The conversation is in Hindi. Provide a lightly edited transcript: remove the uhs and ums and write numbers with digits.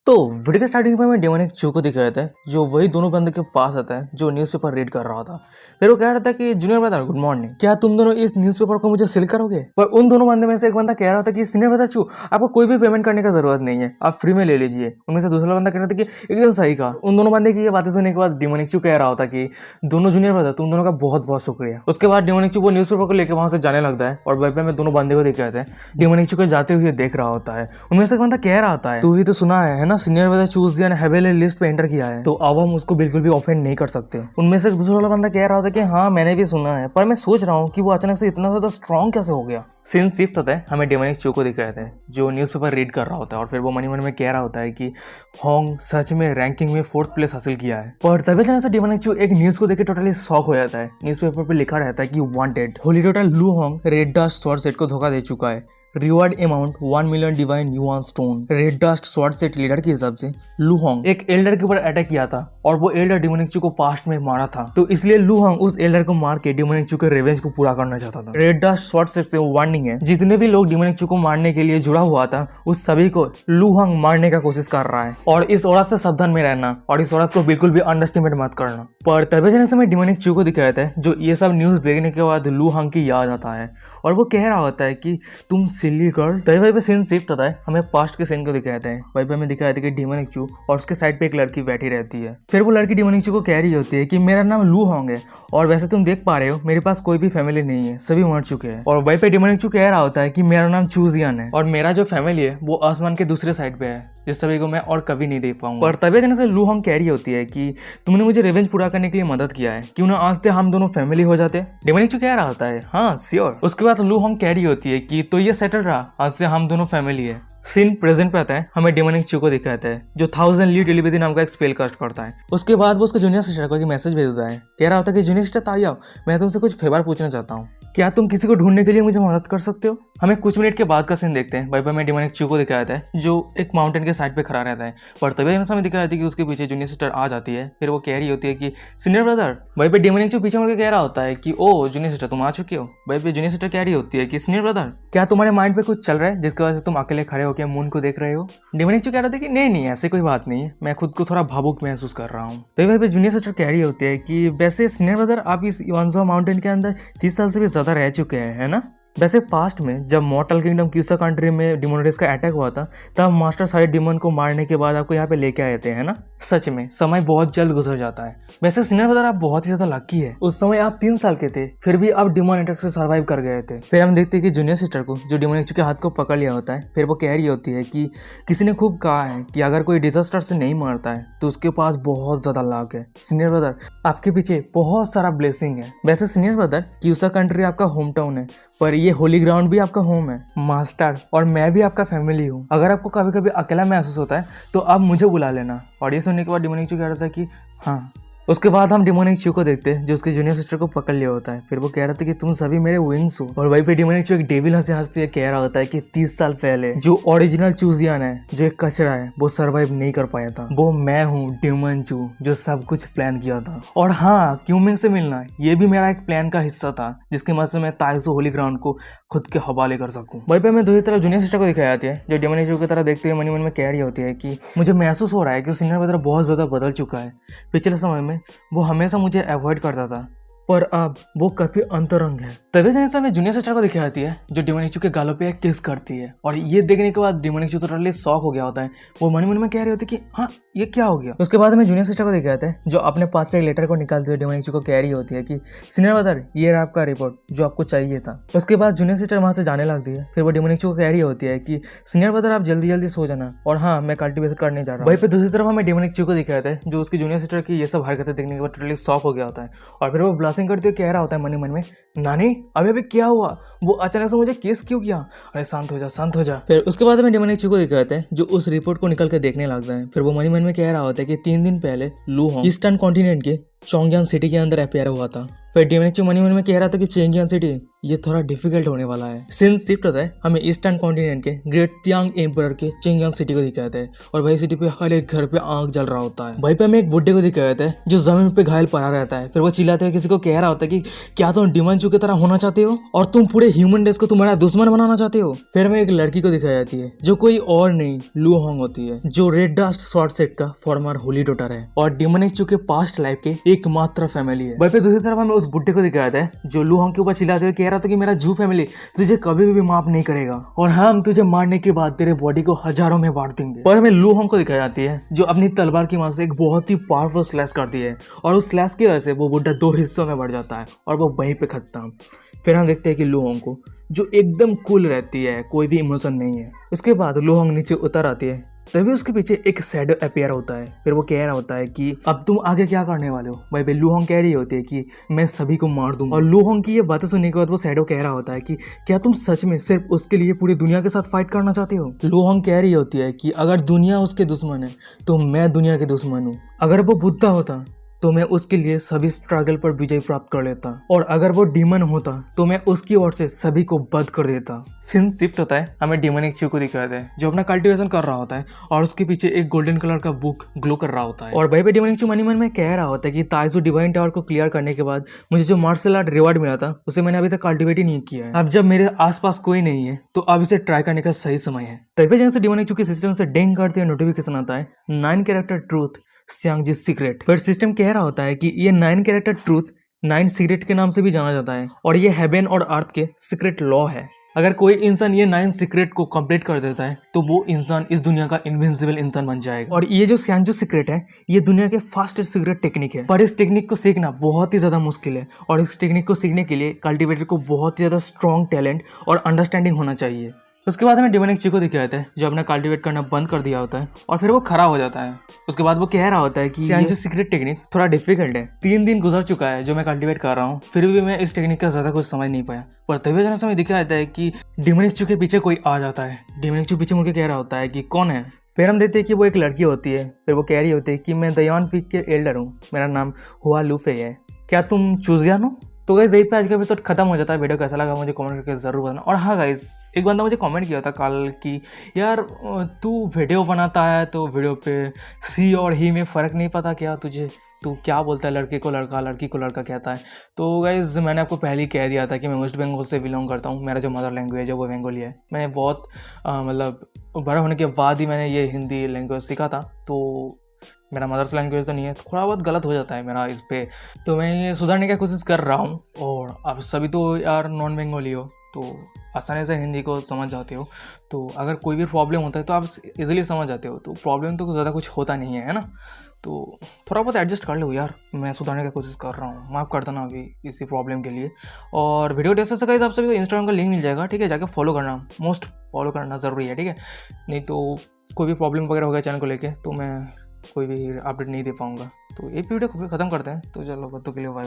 तो वीडियो के स्टार्टिंग में डेमोनिक चू को दिखाया था जो वही दोनों बंदे के पास आता है जो न्यूज़पेपर रीड कर रहा था। फिर वो कह रहा था कि जूनियर ब्रदर गुड मॉर्निंग, क्या तुम दोनों इस न्यूज़पेपर को मुझे सेल करोगे। पर उन दोनों बंदे में से एक बंदा कह रहा था कि सीनियर ब्रदर चू आपको कोई भी पेमेंट करने का जरूरत नहीं है, आप फ्री में ले लीजिए। उनमें से दूसरा बंदा कह रहा था कि एकदम सही कहा। उन दोनों बंदे की ये बातें सुनने के बाद डेमोनिक चू कह रहा होता कि दोनों जूनियर ब्रदर तुम दोनों का बहुत बहुत शुक्रिया। उसके बाद डेमोनिक चू वो न्यूज़पेपर को लेकर वहां से जाने लगता है और वेब में दोनों बंदे को दिखाते हैं। डेमोनिक चू को जाते हुए देख रहा होता है। उनमें से एक बंदा कह रहा होता है तू ही तो सुना है ना सीनियर ब्रदर चूज लिस्ट पे एंटर किया है, तो अब हम उसको बिल्कुल भी ऑफेंड नहीं कर सकते। उनमें से दूसरा वाला बंदा कह रहा होता है कि हाँ मैंने भी सुना है, पर मैं सोच रहा हूँ कि वो अचानक से इतना ज्यादा स्ट्रॉन्ग कैसे हो गया। सीन शिफ्ट होता है, हमें डेमोनिक चू को दिखाते हैं जो न्यूज़पेपर रीड कर रहा होता है और फिर वो मन में कह रहा होता है कि होंग सच में रैंकिंग में 4th प्लेस हासिल किया है। पर तभी अचानक से डेमोनिक चू एक न्यूज़ को देकर टोटली शॉक हो जाता है। न्यूज़पेपर पे लिखा रहता है कि वांटेड होली टोटल लू Hong red dust sword set को धोखा दे चुका है। Reward amount 1 million divine yuan stone. Red dust sword set leader के हिसाब से लू होंग एक एल्डर के ऊपर अटैक किया था और वो एल्डर डेमोनिक चू को पास्ट में मारा था, तो इसलिए लू होंग उस एल्डर को मार के डेमोनिक चू के रिवेंज को पूरा करना चाहता था। रेड डस्ट स्वॉर्ड सेट से वार्निंग है, जितने भी लोग डेमोनिक चू को मारने के लिए जुड़ा हुआ था उस सभी को लू होंग मारने का कोशिश कर रहा है और इस औरत से सावधान में रहना और इस औरत को बिल्कुल भी अंडरस्टिमेट मत करना। पर तभी जाने से डेमोनिक चू को दिखाया था जो ये सब न्यूज देखने के बाद लू होंग की याद आता है और वो कह रहा होता है कि तुम सिली गर्ल। तभी वहीं पे सीन शिफ्ट होता है, हमें पास्ट के सीन को दिखाते हैं। वहीं पे हमें दिखाया था कि डेमोनिक चू और उसके साइड पे एक लड़की बैठी रहती है। फिर वो लड़की डेमोनिक चू को कह रही होती है कि मेरा नाम लू होंग है और वैसे तुम देख पा रहे हो मेरे पास कोई भी फैमिली नहीं है, सभी मर चुके हैं। और वहीं पे डेमोनिक चू कह रहा होता है कि मेरा नाम चूजियन है और मेरा जो फैमिली है वो आसमान के दूसरे साइड पे है, जिस सभी को मैं और कभी नहीं देख पाऊंगा। पर तभी अचानक से लू होंग कह रही होती है कि तुमने मुझे रिवेंज पूरा करने के लिए मदद किया है, क्यों ना आज से हम दोनों फैमिली हो जाते। डेमोनिक चू कह रहा होता है हाँ श्योर। उसके बाद लू होंग कह रही होती है कि तो ये सेटल रहा, आज से हम दोनों फैमिली है। सीन प्रेजेंट पे आता है, हमें डेमोनिक चू को दिखाता है जो 1000 लीड टेलीपैथी नाम का एक स्पेल कास्ट करता है। उसके बाद वो उसके जूनियर सिस्टर को एक मैसेज भेजता है, कह रहा होता है कि जूनियर सिस्टर ताई आओ, मैं तुमसे कुछ फेवर पूछना चाहता हूँ, क्या तुम किसी को ढूंढने के लिए मुझे मदद कर सकते हो। हमें कुछ मिनट के बाद का सीन देखते हैं। भाई में डेमोनिक चू को दिखाया है जो एक माउंटेन के साइड पे खड़ा रहता है, पर तभी हमें दिखाया था कि उसके पीछे जूनियर सिस्टर आ जाती है। फिर वो कह रही होती है कि सीनियर ब्रदर। भाई पे डेमोनिक चू पीछे मुड़ के कह रहा होता है कि ओ जूनियर सिस्टर तुम आ चुके हो। भाई पे जूनियर सिस्टर कह रही होती है कि सीनियर ब्रदर क्या तुम्हारे माइंड पे कुछ चल रहा है जिसकी वजह से तुम अकेले खड़े होकर मून को देख रहे हो। डेमोनिक चू कह रहा था कि नहीं ऐसी कोई बात नहीं है, मैं खुद को थोड़ा भावुक महसूस कर रहा हूँ। तो भाई पे जूनियर सिस्टर कह रही होती है कि वैसे सीनियर ब्रदर आप इस युआनज़ो माउंटेन के अंदर 30 साल से भी ज्यादा रह चुके हैं, है ना। वैसे पास्ट में जब मॉर्टल किंगडम किसा कंट्री में डिमोनिस का अटैक हुआ था तब मास्टर सारे डिमन को मारने के बाद आपको यहाँ पे लेके आए थे, है ना। सच में समय बहुत जल्द गुजर जाता है। वैसे सीनियर ब्रदर आप बहुत ही ज्यादा लकी है, उस समय आप 3 साल के थे फिर भी आप डिमन अटैक से सर्वाइव कर गए थे। फिर हम देखते हैं कि जूनियर सिस्टर को जो डेमोनिक चू के हाथ को पकड़ लिया होता है, फिर वो कह रही होती है कि किसी ने खूब कहा है कि अगर कोई डिजास्टर से नहीं मरता है तो उसके पास बहुत ज्यादा लाख है। सीनियर ब्रदर आपके पीछे बहुत सारा ब्लेसिंग है। वैसे सीनियर ब्रदर किसा कंट्री आपका होम टाउन है, पर ये होली ग्राउंड भी आपका होम है। मास्टर और मैं भी आपका फैमिली हूँ। अगर आपको कभी कभी अकेला महसूस होता है तो आप मुझे बुला लेना। और ये सुनने के बाद डेमोनिक चू कह रहा था कि हाँ। उसके बाद हम डेमोनिक चू को देखते हैं जो उसके जूनियर सिस्टर को पकड़ लिया होता है। फिर वो कह रहा था कि तुम सभी मेरे विंग्स हो। और वहीं पे डेमोनिक चू एक डेविल हंसते कह रहा होता है कि 30 साल पहले जो ओरिजिनल चूजियन है, जो एक कचरा है, वो सरवाइव नहीं कर पाया था। वो मैं हूँ डेमन चू जो सब कुछ प्लान किया था। और हाँ क्यूमिंग से मिलना ये भी मेरा एक प्लान का हिस्सा था जिसकी मदद से मैं ताइसो होली ग्राउंड को खुद के हवाले कर सकूं। वहीं पे हमें दूसरी तरफ जूनियर सिस्टर को दिखाई जाती है जो डेमोनिक चू की तरह देखते हुए मन में कह रही होती है कि मुझे महसूस हो रहा है कि सीनियर ब्रदर बहुत ज्यादा बदल चुका है। पिछले समय में वो हमेशा मुझे अवॉइड करता था पर अब वो काफी अंतरंग है। तभी से हमें जूनियर सिस्टर को दिखाई जाती है जो डेमोनिक चू के गालों पे किस करती है और ये देखने के बाद डेमोनिक चू तो टोटली शॉक हो गया होता है। वो मन में कह रही होती है कि हाँ ये क्या हो गया। उसके बाद हमें जूनियर सिस्टर को दिखाई जाता है जो अपने पास से एक लेटर को निकालते हुए डेमोनिक चू को कह रही होती है कि सीनियर ब्रदर ये रहा आपका रिपोर्ट जो आपको चाहिए था। उसके बाद जूनियर सिस्टर वहां से जाने लगती है। फिर वो डेमोनिक चू को कह रही होती है कि सीनियर ब्रदर आप जल्दी सो जाना और हाँ मैं कल्टिवेशन करने जा रहा हूँ। वहीं पे दूसरी तरफ हमें डेमोनिक चू को दिखाया जाता है जो उसकी जूनियर सिस्टर की ये सब हरकतें देखने के बाद टोटली शॉक हो गया होता है और फिर वो ब्लशिंग करते हुए कह रहा होता है मन में नानी अभी क्या हुआ, वो अचानक से मुझे केस क्यों किया। अरे शांत हो जा। फिर उसके बाद हमें डेमोनिक चू को दिखाते हैं जो उस रिपोर्ट को निकल के देखने लगता है। फिर वो मन में कह रहा होता है कि 3 दिन पहले लू होंग ईस्टर्न कॉन्टिनेंट के चोंगयान सिटी के अंदर अपेयर हुआ था। फिर डेमोनिक मन में कह रहा था कि चोंगयान सिटी ये थोड़ा डिफिकल्ट होने वाला है। सीन्स शिफ्ट होता है, हमें ईस्टर्न कॉन्टिनेंट के ग्रेट त्यांग एम्परर के चोंगयान सिटी को दिखाते हैं और वही सिटी पे हर एक घर पे आग जल रहा होता है। वहीं पे हमें एक बुड्ढे को दिखाते हैं जो जमीन पे घायल पड़ा रहता है। फिर वो चिल्लाते हुए किसी को कह रहा होता है कि क्या तुम डिमंचू की तरह होना चाहते हो और तुम पूरे ह्यूमन रेस को तुम्हारा दुश्मन बनाना चाहते हो। फिर हमें एक लड़की को दिखाई जाती है जो कोई और नहीं लू होंग होती है, जो रेड डस्ट स्वॉर्ड सेट का फॉर्मर होली डॉटर है और डेमोनिक चू के पास्ट लाइफ के एकमात्र फैमिली है। वहीं पे दूसरी तरफ हमें उस बुड्ढे को दिखाया है जो लू होंग के ऊपर चिल्लाते हुए कह रहा था कि मेरा जू फैमिली तुझे कभी भी माफ नहीं करेगा और हम तुझे मारने के बाद तेरे बॉडी को हजारों में बांट देंगे। और हमें लू होंग को दिखाई जाती है जो अपनी तलवार की मदद से एक बहुत ही पावरफुल स्लैश करती है और उस स्लैश की वजह से वो बुड्ढा 2 हिस्सों में बढ़ जाता है और वो वहीं पे खत्म। फिर हम देखते हैं कि लू होंग को जो एकदम कूल रहती है, कोई भी इमोशन नहीं है। उसके बाद लू होंग नीचे उतर आती है, तभी उसके पीछे एक शैडो अपियर होता है। फिर वो कह रहा होता है कि अब तुम आगे क्या करने वाले हो। भाई लू होंग कह रही होती है कि मैं सभी को मार दूंगा और लू होंग की ये बातें सुनने के बाद वो शैडो कह रहा होता है कि क्या तुम सच में सिर्फ उसके लिए पूरी दुनिया के साथ फाइट करना चाहते हो। लू होंग कह रही होती है कि अगर दुनिया उसके दुश्मन है तो मैं दुनिया के दुश्मन हूँ। अगर वो बुद्धा होता तो मैं उसके लिए सभी स्ट्रगल पर विजय प्राप्त कर लेता और अगर वो डीमन होता तो मैं उसकी ओर से सभी को बंद कर देता। सीन शिफ्ट होता है, हमें डेमोनिक चू को दिखाते हैं जो अपना कल्टीवेशन कर रहा होता है और उसके पीछे एक गोल्डन कलर का बुक ग्लो कर रहा होता है और वहीं पे डेमोनिक चू मन में कह रहा होता है कि ताइजू डिवाइन टावर को क्लियर करने के बाद मुझे जो मार्शल आर्ट रिवार्ड मिला था उसे मैंने अभी तक कल्टिवेट ही नहीं किया है। अब जब मेरे आसपास कोई नहीं है तो अब इसे ट्राई करने का सही समय है। तभी जैसे डेमोनिक चू के सिस्टम से डेंग करते हुए नोटिफिकेशन आता है 9 कैरेक्टर ट्रूथ सियांग जी सीक्रेट। फिर सिस्टम कह रहा होता है कि ये 9 कैरेक्टर ट्रूथ 9 सीक्रेट के नाम से भी जाना जाता है और ये हेवन और अर्थ के सीक्रेट लॉ है। अगर कोई इंसान ये 9 सीक्रेट को कंप्लीट कर देता है तो वो इंसान इस दुनिया का इनविंसिबल इंसान बन जाएगा। और ये जो सियांग जी सीक्रेट है ये दुनिया के फास्टेस्ट सीक्रेट टेक्निक है, पर इस टेक्निक को सीखना बहुत ही ज्यादा मुश्किल है और इस टेक्निक को सीखने के लिए कल्टिवेटर को बहुत ही ज्यादा स्ट्रॉन्ग टैलेंट और अंडरस्टैंडिंग होना चाहिए। उसके बाद हमें डेमोनिक चू को दिखाया जाता है जो अपना कल्टिवेट करना बंद कर दिया होता है और फिर वो खड़ा हो जाता है। उसके बाद वो कह रहा होता है कि ये सीक्रेट टेक्निक थोड़ा डिफिकल्ट है, 3 दिन गुजर चुका है जो मैं कल्टिवेट कर रहा हूँ, फिर भी मैं इस टेक्निक का ज्यादा कुछ समझ नहीं पाया। पर तभी अचानक समय दिखाया जाता है कि डेमोनिक चू के पीछे कोई आ जाता है। डेमोनिक चू पीछे मुड़के कह रहा होता है कि कौन है। फिर हम देखते हैं कि वो एक लड़की होती है। फिर वो कह रही होती है कि मैं दयान फीक के एल्डर हूँ, मेरा नाम हुआ लूफे है, क्या तुम चूजियान हो। तो गाइस यही पे आज का एपिसोड खत्म हो जाता है। वीडियो कैसा लगा मुझे कमेंट करके जरूर बताना। और हाँ गाइस, एक बंदा मुझे कमेंट किया था कल कि यार तू वीडियो बनाता है तो वीडियो पे सी और ही में फ़र्क नहीं पता क्या तुझे, तू क्या बोलता है लड़के को लड़का लड़की को लड़का कहता है। तो गाइस मैंने आपको पहले ही कह दिया था कि मैं वेस्ट बंगाल से बिलोंग करता हूँ, मेरा जो मदर लैंग्वेज है वो बंगाली है। मैंने बहुत मतलब बड़ा होने के बाद ही मैंने ये हिंदी लैंग्वेज सीखा था, तो मेरा मदर्स लैंग्वेज तो नहीं है, थोड़ा बहुत गलत हो जाता है मेरा इस पे, तो मैं ये सुधारने की कोशिश कर रहा हूँ। और आप सभी तो यार नॉन बंगाली हो तो आसानी से हिंदी को समझ जाते हो, तो अगर कोई भी प्रॉब्लम होता है तो आप इजीली समझ जाते हो, तो प्रॉब्लम तो ज़्यादा कुछ होता नहीं है ना। तो थोड़ा बहुत एडजस्ट कर लो यार, मैं सुधारने की कोशिश कर रहा हूँ, माफ़ कर देना अभी इसी प्रॉब्लम के लिए। और वीडियो कैसे से गाइस आप सभी को इंस्टाग्राम का लिंक मिल जाएगा, ठीक है, जाके फॉलो करना, मोस्ट फॉलो करना ज़रूरी है, ठीक है, नहीं तो कोई भी प्रॉब्लम वगैरह हो गया चैनल को लेके तो मैं कोई भी अपडेट नहीं दे पाऊँगा। तो ये वीडियो खत्म करते हैं, तो चलो बच्चों के लिए बाय।